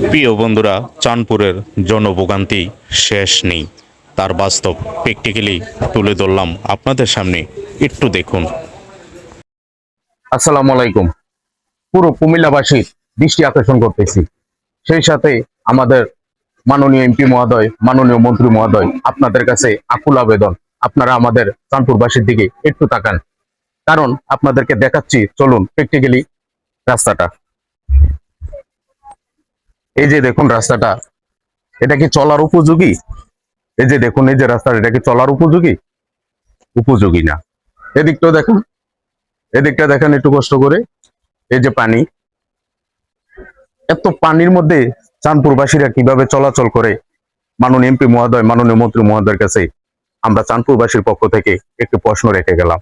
প্রিয় বন্ধুরা, চাঁদপুরের জনভোগান্তি শেষ নেই, তার বাস্তব প্র্যাকটিক্যালি তুলে ধরলাম আপনাদের সামনে। একটু দেখুন। আসসালামু আলাইকুম। পুরো কুমিল্লাবাসীর দৃষ্টি আকর্ষণ করতেছি, সেই সাথে আমাদের মাননীয় এমপি মহোদয়, মাননীয় মন্ত্রী মহোদয়, আপনাদের কাছে আকুল আবেদন, আপনারা আমাদের চাঁদপুরবাসীর দিকে একটু তাকান। কারণ আপনাদেরকে দেখাচ্ছি, চলুন প্র্যাকটিক্যালি রাস্তাটা। এই যে দেখুন রাস্তাটা, এটা কি চলার উপযোগী? এই যে দেখুন, এই যে রাস্তাটা, এটা কি চলার উপযোগী? উপযোগী না। এদিকটাও দেখুন, এদিকটা দেখেন একটু কষ্ট করে। এই যে পানি, এত পানির মধ্যে চাঁদপুরবাসীরা কিভাবে চলাচল করে? মাননীয় এমপি মহোদয়, মাননীয় মন্ত্রী মহোদয়ের কাছে আমরা চাঁদপুরবাসীর পক্ষ থেকে একটি প্রশ্ন রেখে গেলাম।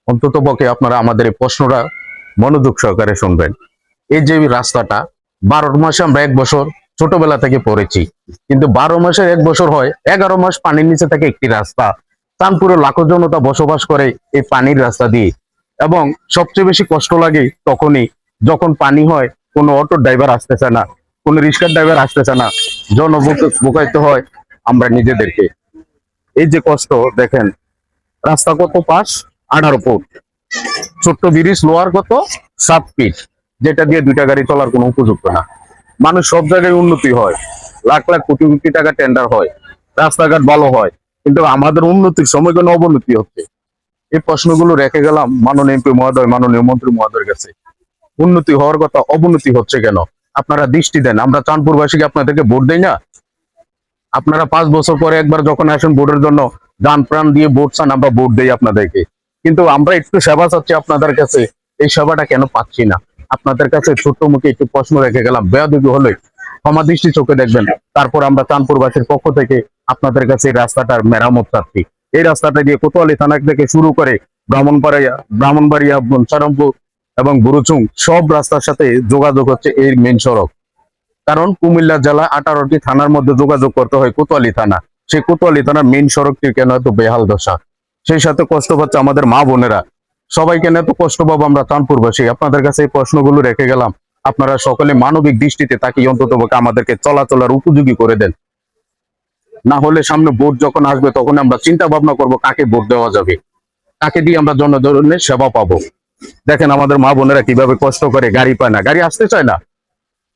অন্তত পক্ষে আপনারা আমাদের এই প্রশ্নটা মনোযোগ সহকারে শুনবেন। এই যে রাস্তাটা 12 মাসে আমরা 1 বছর ছোটবেলা থেকে পড়েছি, কিন্তু 12 মাসের 1 বছর হয় 11 মাস পানির নিচে থাকে একটি রাস্তা। চাঁদপুরে লাখো জনতা বসবাস করে এই পানির রাস্তা দিয়ে, এবং সবচেয়ে বেশি কষ্ট লাগে তখনই যখন পানি হয়, কোনো অটো ড্রাইভার আসতেছে না, কোনো রিক্সার ড্রাইভার আসতেছে না, জনভোগাইতে হয় আমরা নিজেদেরকে। এই যে কষ্ট দেখেন, রাস্তা কত পাশ, 18 ফুট, ছোট্ট ব্রিজ লোয়ার কত 7 ফিট, যেটা দিয়ে 2টা গাড়ি চলার কোনো উপযুক্ত না। মানুষ সব জায়গায় উন্নতি হয়, লাখ লাখ কোটি কোটি টাকা টেন্ডার হয়, রাস্তাঘাট ভালো হয়, কিন্তু আমাদের উন্নতির সময় কোনো অবনতি হচ্ছে। এই প্রশ্নগুলো রেখে গেলাম মাননীয় এমপি মহোদয়, মাননীয় মন্ত্রী মহোদয়ের কাছে। উন্নতি হওয়ার কথা, অবনতি হচ্ছে কেন? আপনারা দৃষ্টি দেন। আমরা চাঁদপুরবাসীকে আপনাদেরকে ভোট দেই না? আপনারা 5 বছর পরে একবার যখন আসেন ভোটের জন্য, যান প্রাণ দিয়ে ভোট চান, আমরা ভোট দেই আপনাদেরকে, কিন্তু আমরা একটু সেবা চাচ্ছি আপনাদের কাছে, এই সেবাটা কেন পাচ্ছি না? আপনাদের কাছে ছোট্ট মুখে একটু প্রশ্ন রেখে গেলাম, বেয়াদবি হলে ক্ষমা দৃষ্টি চোখে দেখবেন। তারপর আমরা চাঁদপুরবাসীর পক্ষ থেকে আপনাদের কাছে এই রাস্তাটার মেরামত চাচ্ছি। এই রাস্তাটা দিয়ে কোতোয়ালি থানা থেকে শুরু করে ব্রাহ্মণবাড়িয়া, বনসারামপুর এবং বুরুচুং সব রাস্তার সাথে যোগাযোগ হচ্ছে এই মেন সড়ক। কারণ কুমিল্লা জেলা 18টি থানার মধ্যে যোগাযোগ করতে হয় কোতোয়ালি থানা, সেই কোতোয়ালি থানার মেইন সড়কটি কেন এত বেহাল দশা? সেই সাথে কষ্ট পাচ্ছে আমাদের মা বোনেরা। সবাই কেন এত কষ্ট পাবো আমরা চাঁদপুরবাসী? আপনাদের কাছে এই প্রশ্নগুলো রেখে গেলাম। আপনারা সকলে মানবিক দৃষ্টিতে তাকিয়ে অন্তত আমাদেরকে চলাচলার উপযোগী করে দেন। না হলে সামনে ভোট যখন আসবে, তখন আমরা চিন্তা ভাবনা করবো কাকে ভোট দেওয়া যাবে, কাকে দিয়ে আমরা জনগণের সেবা পাবো। দেখেন আমাদের মা বোনেরা কিভাবে কষ্ট করে, গাড়ি পায় না, গাড়ি আসতে চায় না,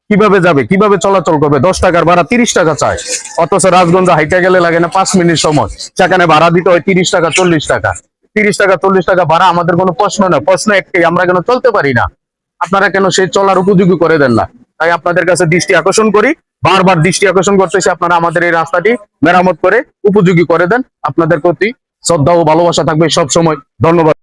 কিভাবে যাবে, কিভাবে চলাচল করবে? 10 টাকার ভাড়া 30 টাকা চায়, অথচ রাজগঞ্জ হাইটা গেলে লাগে না 5 মিনিট সময়, সেখানে ভাড়া দিতে হয় 30 টাকা 40 টাকা। 30 টাকা 40 টাকা ভাড়া আমাদের কোনো প্রশ্ন না, প্রশ্ন একটাই, আমরা কেন চলতে পারি না? আপনারা কেন সেই চলার উপযোগী করে দেন না? তাই আপনাদের কাছে দৃষ্টি আকর্ষণ করি, বারবার দৃষ্টি আকর্ষণ করতেছি, আপনারা আমাদের এই রাস্তাটি মেরামত করে উপযোগী করে দেন। আপনাদের প্রতি শ্রদ্ধা ও ভালোবাসা থাকবে সব সময়। ধন্যবাদ।